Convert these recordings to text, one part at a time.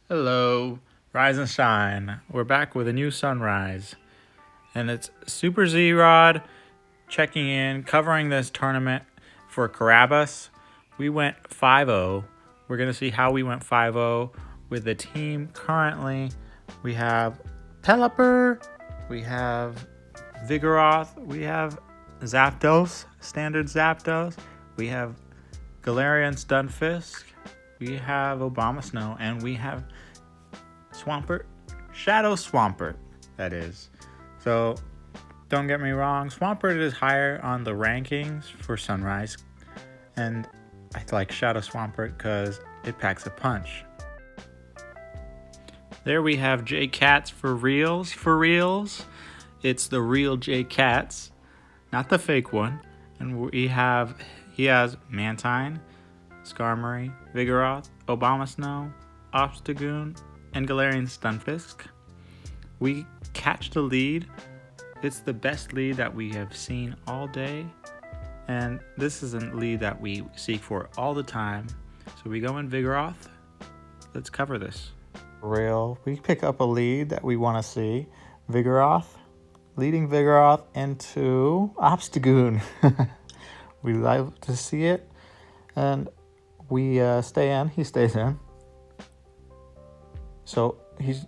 Hello, rise and shine. We're back with a new sunrise. And it's Super Z Rod checking in, covering this tournament for Carabas. We went 5-0. We're going to see how we went 5-0 with the team currently. We have Pelipper, we have Vigoroth, we have Zapdos, standard Zapdos, we have Galarian Stunfisk, we have Obama Snow, and we have Swampert, Shadow Swampert, that is. So, don't get me wrong, Swampert is higher on the rankings for Sunrise, and I like Shadow Swampert because it packs a punch. There we have J Cats for reals. For reals, it's the real J Cats, not the fake one. And he has Mantine, Skarmory, Vigoroth, Obama Snow, Obstagoon, and Galarian Stunfisk. We catch the lead. It's the best lead that we have seen all day. And this is a lead that we seek for all the time. So we go in Vigoroth. Let's cover this. Real. We pick up a lead that we want to see. Vigoroth. Leading Vigoroth into Obstagoon. We like to see it. And we stay in. He stays in. So he's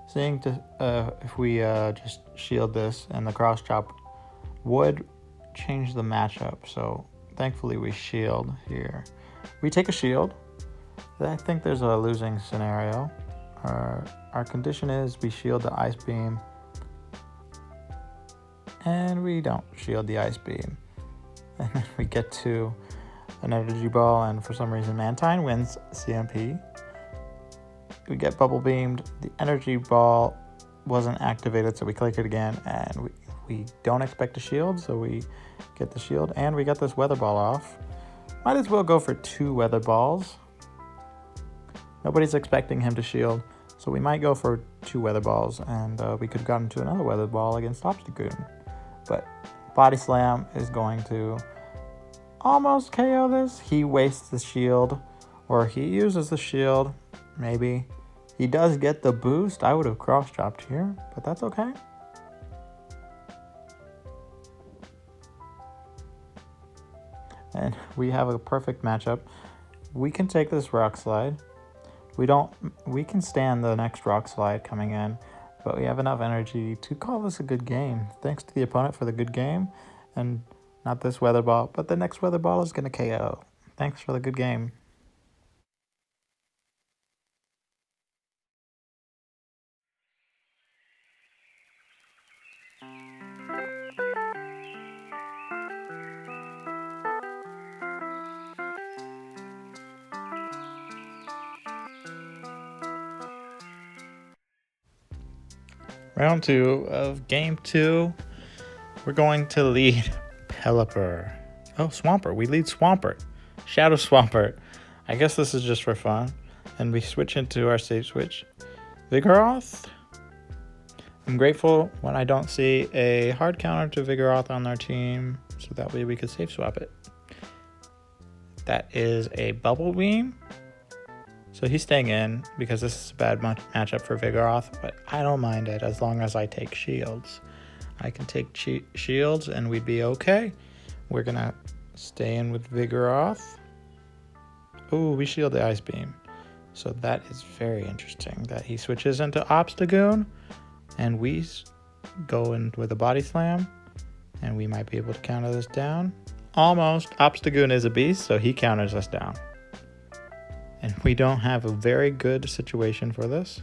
saying to if we just shield this, and the cross chop would change the matchup. So thankfully we shield here. We take a shield. I think there's a losing scenario. Our condition is we shield the Ice Beam, and we don't shield the Ice Beam. And then we get to an Energy Ball, and for some reason Mantine wins CMP. We get Bubble Beamed. The Energy Ball wasn't activated, so we click it again, and we don't expect a shield, so we get the shield, and we got this Weather Ball off. Might as well go for 2 Weather Balls. Nobody's expecting him to shield, so we might go for 2 Weather Balls, and we could have gotten to another Weather Ball against Obstagoon. But Body Slam is going to almost KO this. He wastes the shield, or he uses the shield, maybe. He does get the boost. I would have cross-chopped here, but that's okay. And we have a perfect matchup. We can take this Rock Slide. We can stand the next Rock Slide coming in, but we have enough energy to call this a good game. Thanks to the opponent for the good game, and not this Weather Ball, but the next Weather Ball is going to KO. Thanks for the good game. Round 2 of Game 2. We're going to lead Pelipper. Oh, Swampert. We lead Swampert. Shadow Swampert. I guess this is just for fun. And we switch into our save switch. Vigoroth. I'm grateful when I don't see a hard counter to Vigoroth on our team, so that way we could save swap it. That is a Bubble Beam. So he's staying in because this is a bad matchup for Vigoroth, but I don't mind it as long as I take shields. I can take shields and we'd be okay. We're going to stay in with Vigoroth. Ooh, we shield the Ice Beam. So that is very interesting that he switches into Obstagoon, and we go in with a Body Slam, and we might be able to counter this down. Almost. Obstagoon is a beast, so he counters us down. And we don't have a very good situation for this.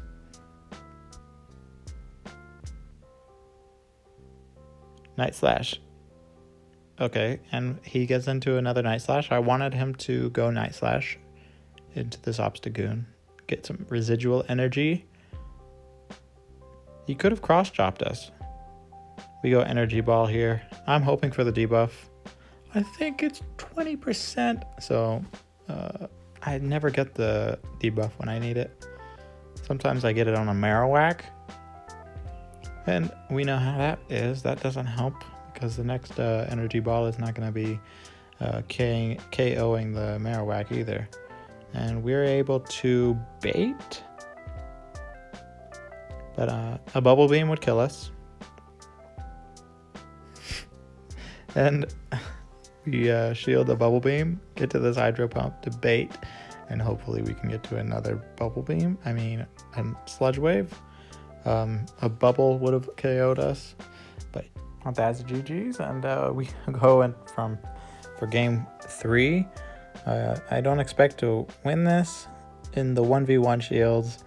Night Slash. Okay, and he gets into another Night Slash. I wanted him to go Night Slash into this Obstagoon. Get some residual energy. He could have cross-chopped us. We go Energy Ball here. I'm hoping for the debuff. I think it's 20%, so I never get the debuff when I need it. Sometimes I get it on a Marowak. And we know how that is. That doesn't help because the next Energy Ball is not going to be KOing the Marowak either. And we're able to bait But a bubble beam would kill us. And we shield the bubble beam, get to this hydro pump to bait, and hopefully we can get to another bubble beam. A sludge wave. A bubble would have KO'd us, but that's GG's, and we go in for game 3. I don't expect to win this. In the 1v1 shields,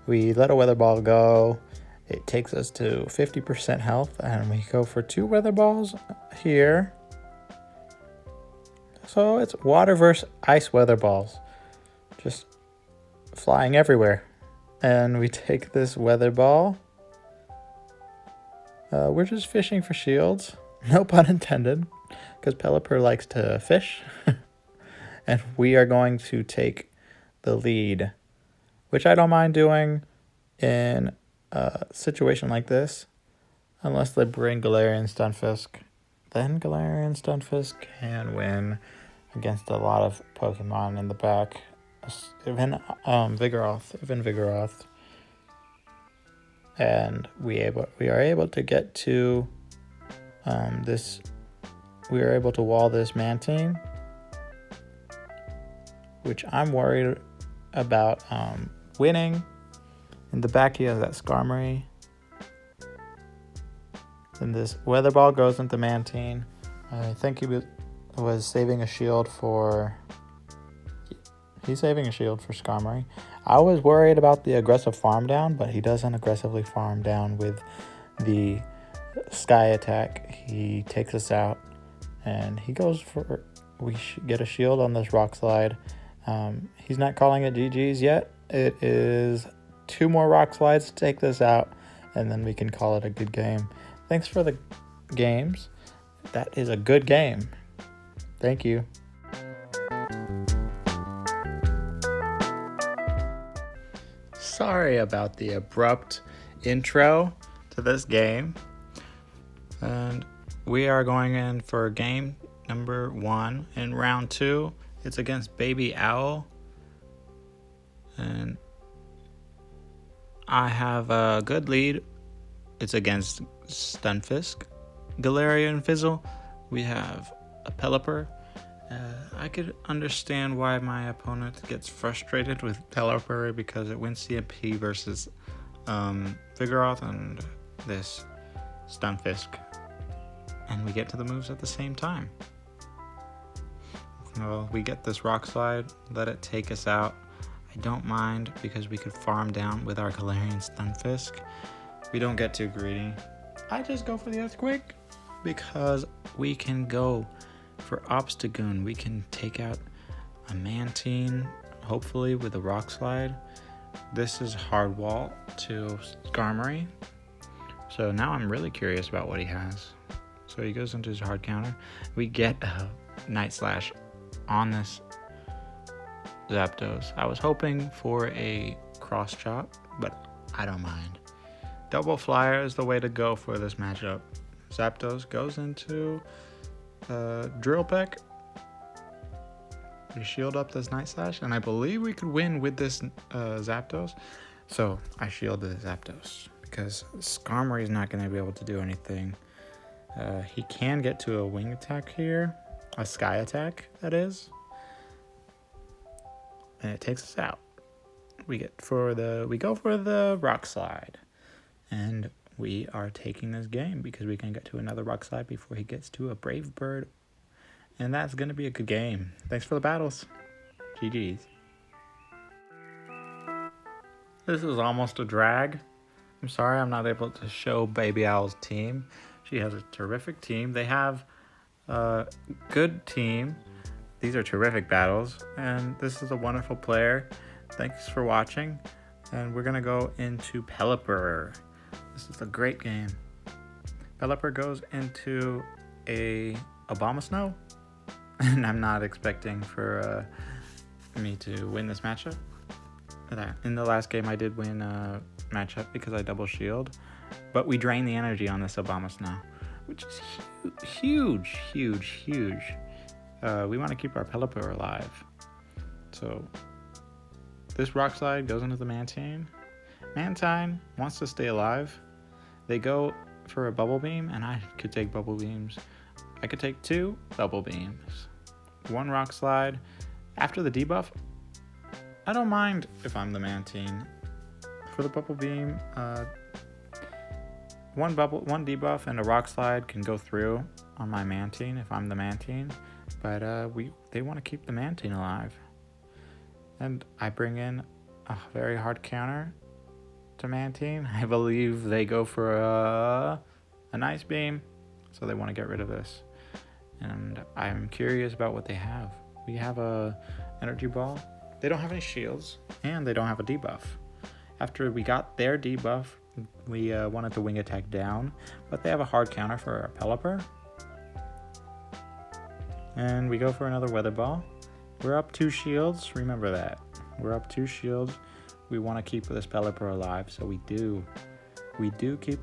we let a weather ball go. It takes us to 50% health, and we go for 2 weather balls here. So it's water versus ice weather balls, just flying everywhere. And we take this weather ball. We're just fishing for shields, no pun intended, because Pelipper likes to fish. And we are going to take the lead, which I don't mind doing in a situation like this, unless they bring Galarian Stunfisk. Then Galarian Stunfisk can win against a lot of Pokemon in the back. Even Vigoroth. And we are able to get to this. We are able to wall this Mantine, which I'm worried about winning. In the back he has that Skarmory. Then this weather ball goes into Mantine. I think he was saving a shield for... He's saving a shield for Skarmory. I was worried about the aggressive farm down, but he doesn't aggressively farm down with the Sky Attack. He takes us out, and he goes for... We get a shield on this Rock Slide. He's not calling it GG's yet. It is 2 more Rock Slides to take this out, and then we can call it a good game. Thanks for the games. That is a good game. Thank you. Sorry about the abrupt intro to this game. And we are going in for game number 1 in round 2. It's against Baby Owl. And I have a good lead. It's against Stunfisk. Galarian Fizzle. We have a Pelipper. I could understand why my opponent gets frustrated with Pelipper because it wins CMP versus Vigoroth and this Stunfisk. And we get to the moves at the same time. Well, we get this Rock Slide, let it take us out. I don't mind because we could farm down with our Galarian Stunfisk. We don't get too greedy. I just go for the Earthquake because we can go for Obstagoon. We can take out a Mantine, hopefully with a Rock Slide. This is Hard Wall to Skarmory. So now I'm really curious about what he has. So he goes into his hard counter. We get a Night Slash on this Zapdos. I was hoping for a Cross Chop, but I don't mind. Double Flyer is the way to go for this matchup. Zapdos goes into Drill Peck. We shield up this Night Slash, and I believe we could win with this Zapdos. So I shield the Zapdos because Skarmory is not going to be able to do anything. He can get to a Wing Attack here, a Sky Attack, that is, and it takes us out. We go for the Rock Slide, and we are taking this game because we can get to another Rock Slide before he gets to a Brave Bird, and that's going to be a good game. Thanks for the battles. GG's. This is almost a drag. I'm sorry I'm not able to show Baby Owl's team. She has a terrific team. They have a good team. These are terrific battles, and this is a wonderful player. Thanks for watching, and we're going to go into Pelipper. This is a great game. Pelipper goes into a Abomasnow, and I'm not expecting for me to win this matchup. In the last game, I did win a matchup because I double shield, but we drain the energy on this Abomasnow, which is huge. We want to keep our Pelipper alive. So this Rock Slide goes into the Mantine, Mantine wants to stay alive. They go for a bubble beam, and I could take bubble beams. I could take 2 bubble beams. 1 rock slide. After the debuff, I don't mind if I'm the Mantine. For the bubble beam, 1 debuff and a rock slide can go through on my Mantine if I'm the Mantine. But they want to keep the Mantine alive. And I bring in a very hard counter to Mantine. I believe they go for an ice beam, so they want to get rid of this. And I'm curious about what they have. We have a energy ball. They don't have any shields, and they don't have a debuff. After we got their debuff, we wanted the wing attack down, but they have a hard counter for our Pelipper. And we go for another weather ball. We're up 2 shields. Remember that. We're up 2 shields. We want to keep this Pelipper alive, so we do. We do keep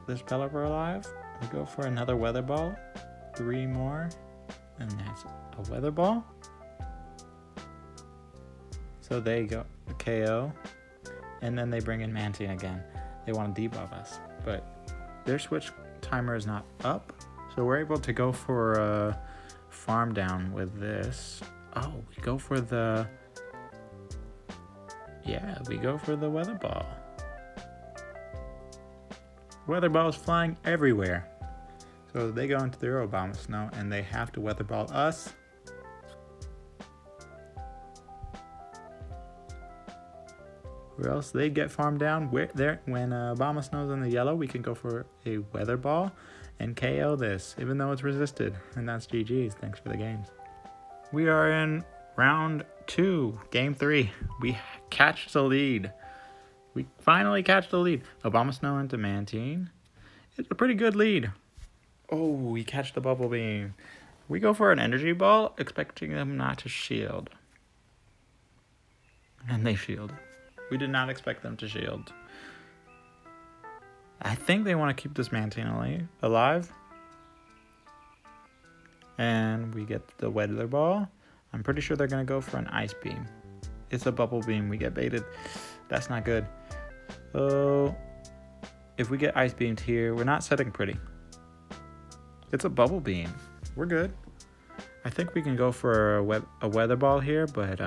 this Pelipper alive. We go for another weather ball. 3 more. And that's a weather ball. So they go KO. And then they bring in Mantine again. They want to debuff us. But their switch timer is not up. So we're able to go for a farm down with this. Oh, we go for the... Yeah, we go for the weather ball. Weather ball is flying everywhere. So they go into their Obama Snow and they have to weather ball us. Or else they get farmed down. When Obama Snow's in the yellow, we can go for a weather ball and KO this, even though it's resisted. And that's GG's. Thanks for the games. We are in round 2, game 3. We catch the lead. We finally catch the lead. Obama Snow into Mantine. It's a pretty good lead. Oh, we catch the bubble beam. We go for an energy ball, expecting them not to shield. And they shield. We did not expect them to shield. I think they want to keep this Mantine alive. And we get the weather ball. I'm pretty sure they're going to go for an ice beam. It's a bubble beam. We get baited. That's not good. So, if we get ice beamed here, we're not setting pretty. It's a bubble beam. We're good. I think we can go for a weather ball here, but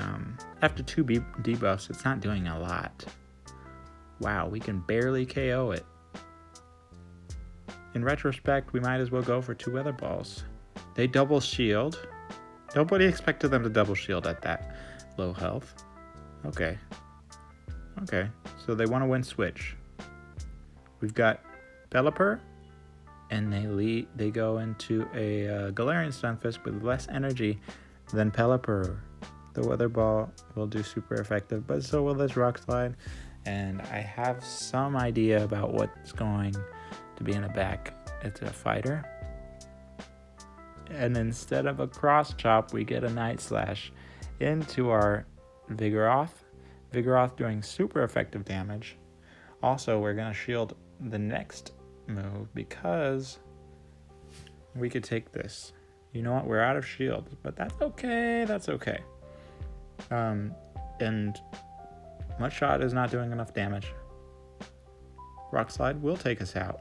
after 2 debuffs, it's not doing a lot. Wow, we can barely KO it. In retrospect, we might as well go for 2 weather balls. They double shield. Nobody expected them to double shield at that low health. Okay, so they want to win switch. We've got Pelipper, and they go into a Galarian Stunfisk with less energy than Pelipper. The weather ball will do super effective, but so will this rock slide. And I have some idea about what's going to be in the back. It's a fighter. And instead of a cross chop, we get a Night Slash into our Vigoroth. Vigoroth doing super effective damage. Also, we're going to shield the next move because we could take this. You know what? We're out of shield, but that's okay. That's okay. And Mud Shot is not doing enough damage. Rock Slide will take us out.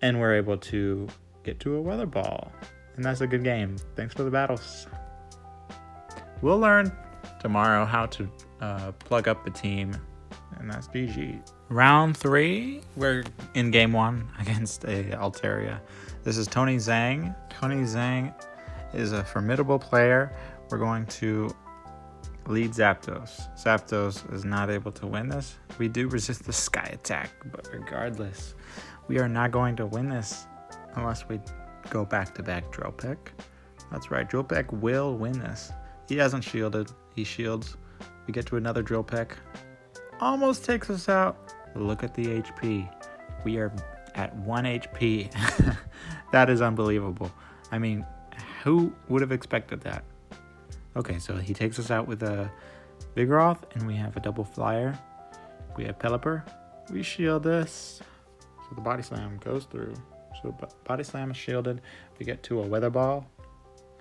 And we're able to get to a weather ball. And that's a good game. Thanks for the battles. We'll learn tomorrow how to plug up the team. And that's GG. Round 3, we're in game 1 against a Altaria. This is Tony Zhang. Tony Zhang is a formidable player. We're going to lead Zapdos. Zapdos is not able to win this. We do resist the Sky Attack, but regardless, we are not going to win this unless we go back-to-back Drill Peck. That's right, Drill Peck will win this. He hasn't shielded. He shields. We get to another Drill Peck. Almost takes us out. Look at the HP. We are at 1 HP. That is unbelievable. I mean, who would have expected that? Okay, so he takes us out with a Vigoroth, and we have a double flyer. We have Pelipper. We shield this. So the Body Slam goes through. So Body Slam is shielded. We get to a Weather Ball,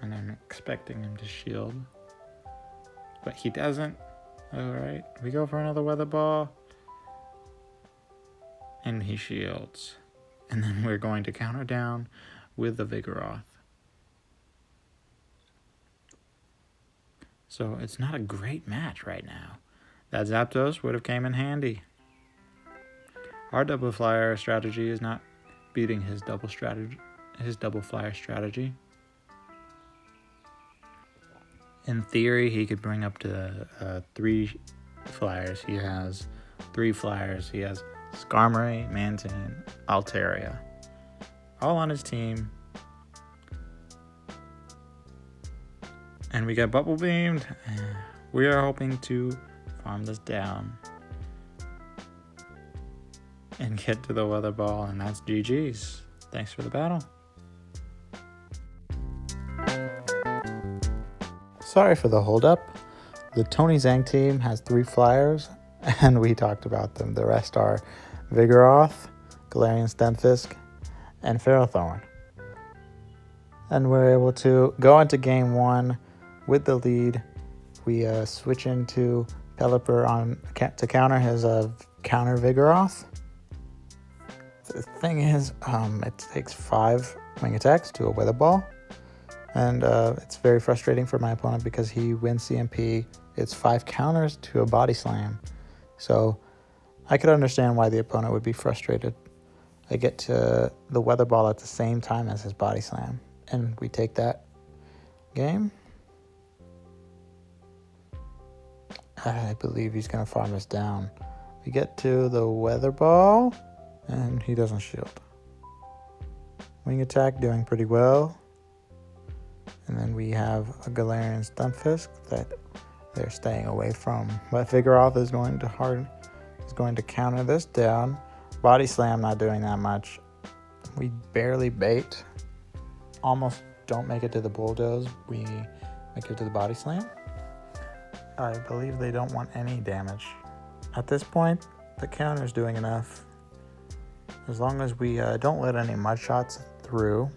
and I'm expecting him to shield. But he doesn't. Alright, we go for another Weather Ball. And he shields. And then we're going to counter down with the Vigoroth. So it's not a great match right now. That Zapdos would have came in handy. Our double flyer strategy is not beating his double flyer strategy. In theory, he could bring up to 3 flyers. He has 3 flyers. He has Skarmory, Mantine, Altaria, all on his team. And we get Bubble Beamed. We are hoping to farm this down and get to the Weather Ball, and that's GG's. Thanks for the battle. Sorry for the holdup. The Tony Zhang team has 3 flyers, and we talked about them. The rest are Vigoroth, Galarian Stunfisk, and Ferrothorn. And we're able to go into game 1 with the lead. We switch into Pelipper to counter his counter Vigoroth. The thing is, it takes 5 wing attacks to a Weather Ball. And it's very frustrating for my opponent because he wins CMP. It's 5 counters to a Body Slam. So I could understand why the opponent would be frustrated. I get to the Weather Ball at the same time as his Body Slam. And we take that game. I believe he's going to farm us down. We get to the Weather Ball, and he doesn't shield. Wing attack doing pretty well. And then we have a Galarian Stunfisk that they're staying away from. But Vigoroth is going to counter this down. Body Slam not doing that much. We barely bait. Almost don't make it to the Bulldoze. We make it to the Body Slam. I believe they don't want any damage. At this point, the counter is doing enough. As long as we don't let any mud shots through.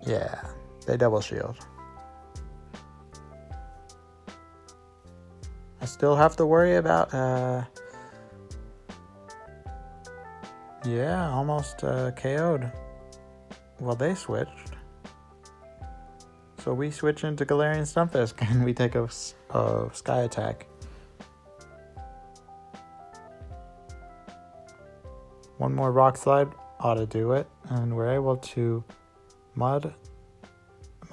Yeah, they double shield. I still have to worry about, almost KO'd. Well, they switched. So we switch into Galarian Stunfisk and we take a Sky Attack. One more Rock Slide ought to do it. And we're able to Mud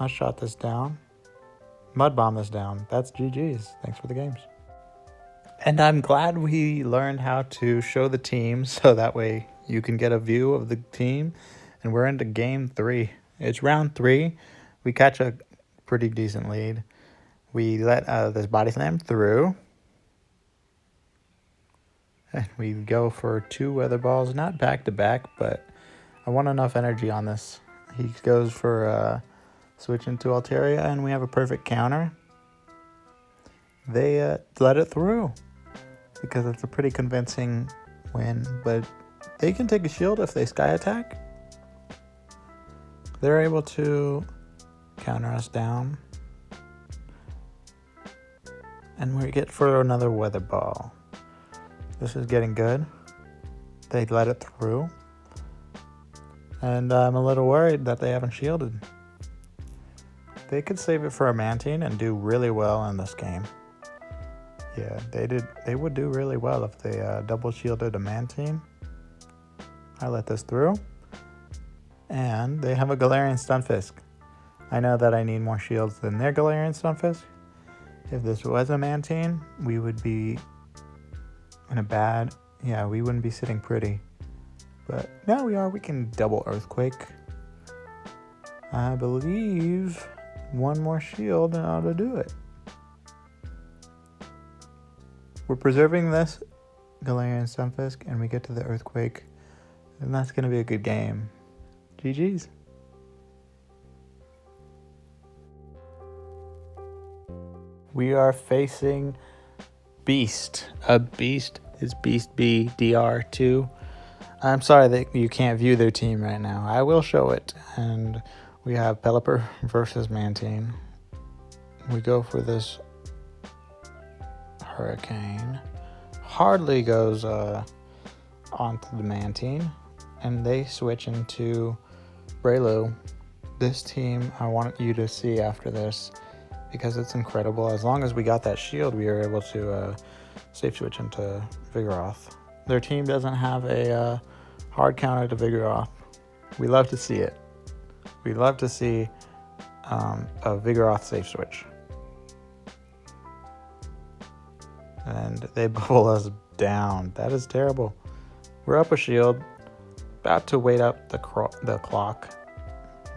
Shot this down. Mud Bomb this down. That's GG's. Thanks for the games. And I'm glad we learned how to show the team so that way you can get a view of the team. And we're into game 3. It's round 3. We catch a pretty decent lead. We let this Body Slam through. And we go for 2 Weather Balls. Not back to back, but I want enough energy on this. He goes for switch into Altaria, and we have a perfect counter. They let it through because it's a pretty convincing win, but they can take a shield if they Sky Attack. They're able to counter us down. And we get for another Weather Ball. This is getting good. They let it through. And I'm a little worried that they haven't shielded. They could save it for a Mantine and do really well in this game. Yeah, they would do really well if they double shielded a Mantine. I let this through. And they have a Galarian Stunfisk. I know that I need more shields than their Galarian Stunfisk. If this was a Mantine, we would be in a bad... Yeah, we wouldn't be sitting pretty. But now we are. We can double Earthquake. I believe one more shield and ought to do it. We're preserving this Galarian Stunfisk, and we get to the Earthquake. And that's going to be a good game. GG's. We are facing Beast. A Beast is Beast B DR2. I'm sorry that you can't view their team right now. I will show it. And we have Pelipper versus Mantine. We go for this Hurricane. hardly goes onto the Mantine, and they switch into Breloom. This team I want you to see after this because it's incredible. As long as we got that shield, we were able to safe switch into Vigoroth. Their team doesn't have a hard counter to Vigoroth. We love to see it. We love to see a Vigoroth safe switch. And they bubble us down. That is terrible. We're up a shield, about to wait up the clock.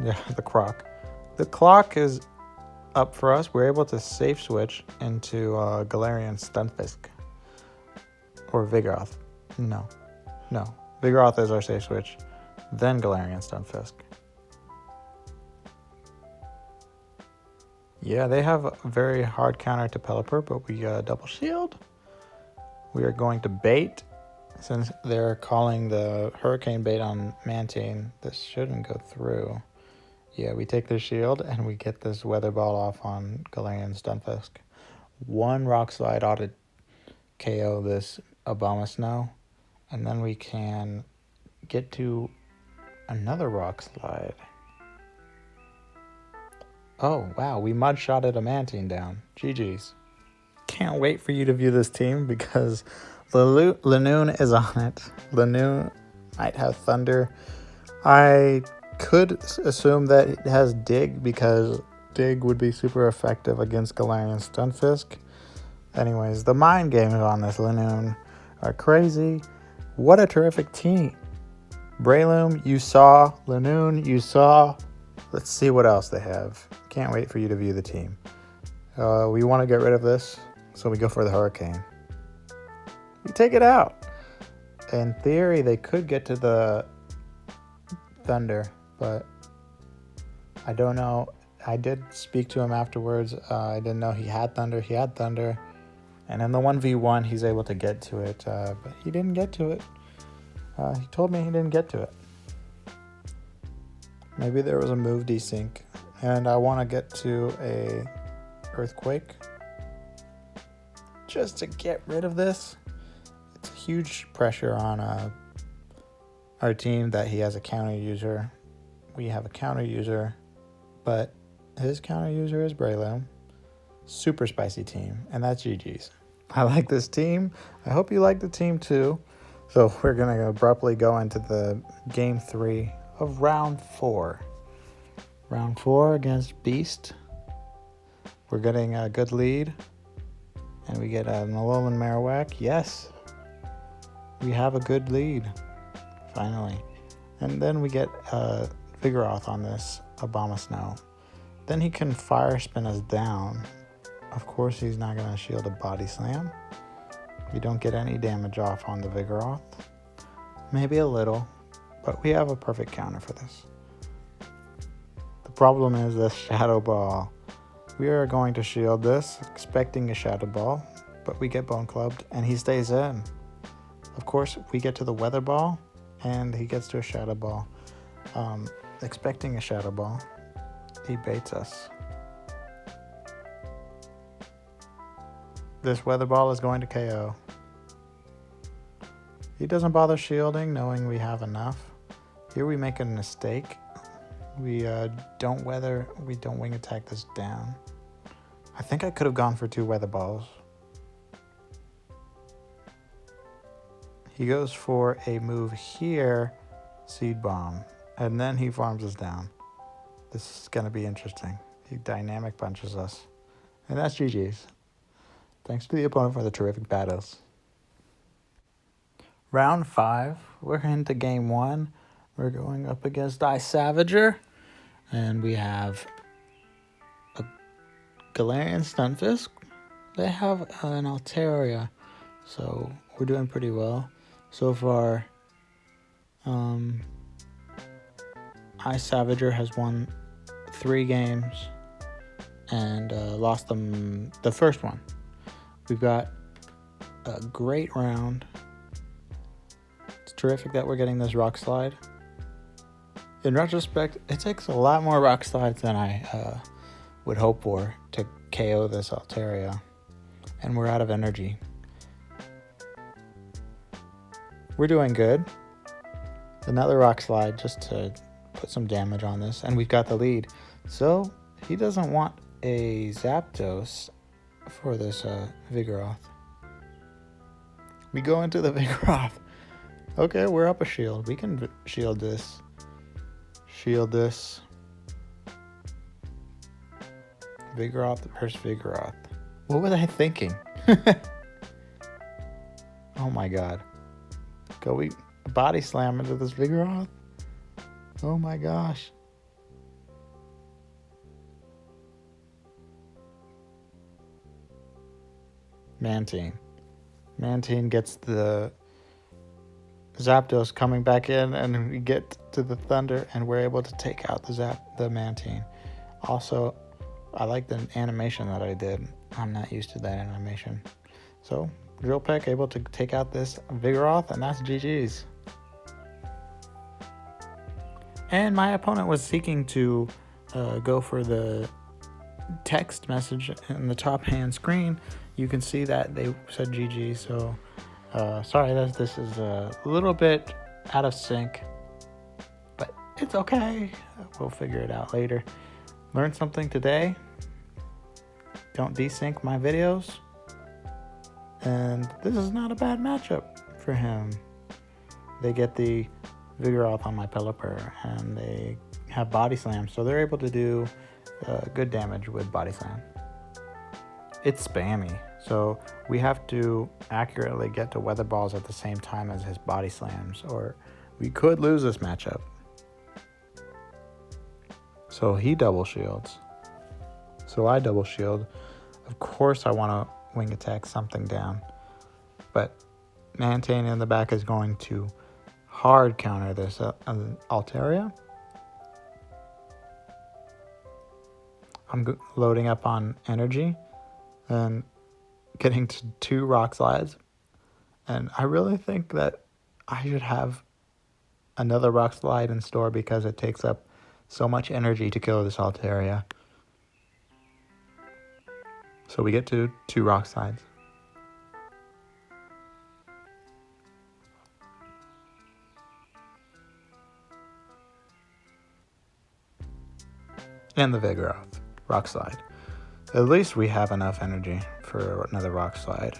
Yeah, the croc. The clock is up for us. We're able to safe switch into Galarian Stunfisk. Or Vigoroth. No. Vigoroth is our safe switch. Then Galarian Stunfisk. Yeah, they have a very hard counter to Pelipper, but we double shield. We are going to bait. Since they're calling the Hurricane bait on Mantine, this shouldn't go through. Yeah, we take their shield and we get this Weather Ball off on Galarian Stunfisk. One Rock Slide ought to KO this Abomasnow, and then we can get to another Rock Slide. Oh, wow, we mud-shotted a Mantine down. GG's. Can't wait for you to view this team because Lanoon is on it. Lanoon might have Thunder. I could assume that it has Dig because Dig would be super effective against Galarian Stunfisk. Anyways, the mind games on this Lanoon are crazy. What a terrific team. Breloom, you saw. Lanoon, you saw. Let's see what else they have. Can't wait for you to view the team. We want to get rid of this, so we go for the Hurricane. We take it out. In theory, they could get to the Thunder, but I don't know. I did speak to him afterwards. I didn't know he had Thunder. He had Thunder. And in the 1v1, he's able to get to it, but he didn't get to it. He told me he didn't get to it. Maybe there was a move desync, and I want to get to a Earthquake just to get rid of this. It's huge pressure on our team that he has a counter user. We have a counter user, but his counter user is Breloom. Super spicy team, and that's GG's. I like this team. I hope you like the team too. So we're going to abruptly go into the game 3 of round 4. Round 4 against Beast. We're getting a good lead. And we get an Alolan Marowak. Yes. We have a good lead. Finally. And then we get Vigoroth on this Abomasnow. Then he can Fire Spin us down. Of course, he's not going to shield a Body Slam. We don't get any damage off on the Vigoroth. Maybe a little, but we have a perfect counter for this. The problem is this Shadow Ball. We are going to shield this, expecting a Shadow Ball, but we get Bone Clubbed, and he stays in. Of course, we get to the Weather Ball, and he gets to a Shadow Ball. Expecting a Shadow Ball, he baits us. This Weather Ball is going to KO. He doesn't bother shielding, knowing we have enough. Here we make a mistake. We don't wing attack this down. I think I could have gone for 2 Weather Balls. He goes for a move here, Seed Bomb, and then he farms us down. This is going to be interesting. He dynamic punches us. And that's GG's. Thanks to the opponent for the terrific battles. Round 5, we're into game 1. We're going up against Ice Savager, and we have a Galarian Stunfisk. They have an Altaria, so we're doing pretty well so far. Ice Savager has won 3 games and lost them the first one. We've got a great round. It's terrific that we're getting this Rock Slide. In retrospect, it takes a lot more Rock Slides than I would hope for to KO this Altaria. And we're out of energy. we're doing good. Another rock slide just to put some damage on this, and we've got the lead. So he doesn't want a Zapdos for this Vigoroth. We go into the Vigoroth. Okay, we're up a shield. We can shield this. Shield this. Vigoroth versus Vigoroth. What was I thinking? Oh my god. Go we body slam into this Vigoroth? Oh my gosh. Mantine. Mantine gets the Zapdos coming back in, and we get to the Thunder, and we're able to take out the Mantine. Also, I like the animation that I did. I'm not used to that animation. So, Drill Peck able to take out this Vigoroth, and that's GG's. And my opponent was seeking to go for the text message in the top hand screen. You can see that they said GG, so sorry that this is a little bit out of sync, but it's okay. We'll figure it out later. Learned something today. Don't desync my videos. And this is not a bad matchup for him. They get the Vigoroth on my Pelipper, and they have Body Slam, so they're able to do good damage with Body Slam. It's spammy, so we have to accurately get to Weather Balls at the same time as his Body Slams, or we could lose this matchup. So he double shields. So I double shield. Of course I want to wing attack something down, but Mantine in the back is going to hard counter this Altaria. I'm loading up on energy and getting to 2 rock slides, and I really think that I should have another rock slide in store because it takes up so much energy to kill this Altaria. So we get to 2 rock slides. And the Vigoroth rock slide. At least we have enough energy for another rock slide.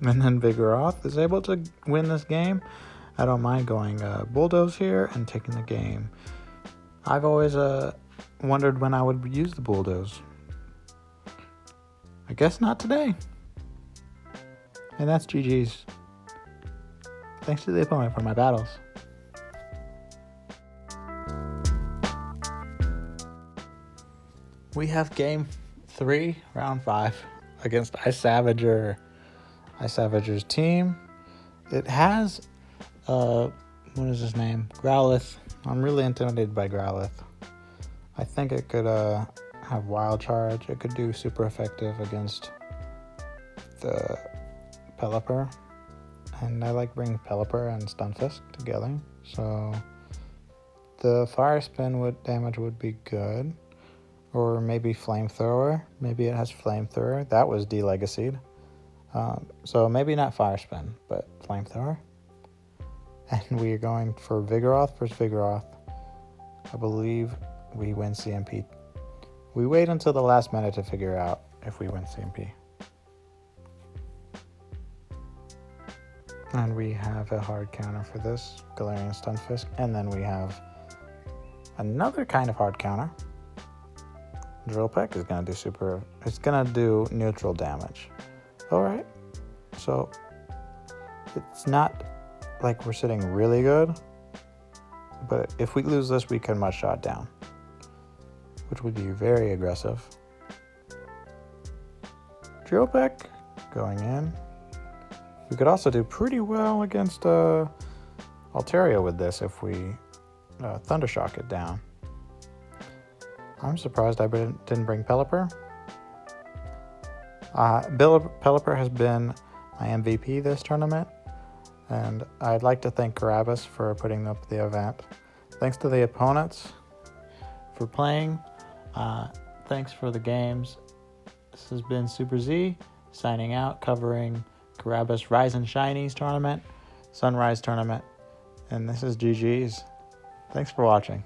And then Vigoroth is able to win this game. I don't mind going Bulldoze here and taking the game. I've always wondered when I would use the Bulldoze. I guess not today. And that's GG's. Thanks to the opponent for my battles. We have game 3, round 5, against Ice Savager. Ice Savager's team. It has, what is his name? Growlithe. I'm really intimidated by Growlithe. I think it could have Wild Charge. It could do super effective against the Pelipper. And I like bringing Pelipper and Stunfisk together. So the Fire Spin damage would be good. Or maybe Flamethrower. Maybe it has Flamethrower. That was de-legacied. So maybe not Fire Spin, but Flamethrower. And we are going for Vigoroth versus Vigoroth. I believe we win CMP. We wait until the last minute to figure out if we win CMP. And we have a hard counter for this, Galarian Stunfisk. And then we have another kind of hard counter. Drill Peck is going to do it's going to do neutral damage. Alright, so it's not like we're sitting really good, but if we lose this, we can Mud Shot down, which would be very aggressive. Drill Peck going in. We could also do pretty well against Altaria with this if we Thundershock it down. I'm surprised I didn't bring Pelipper. Pelipper has been my MVP this tournament, and I'd like to thank Carabas for putting up the event. Thanks to the opponents for playing. Thanks for the games. This has been Super Z. signing out, covering Carabas Rise and Shinies tournament, Sunrise tournament, and this is GG's. Thanks for watching.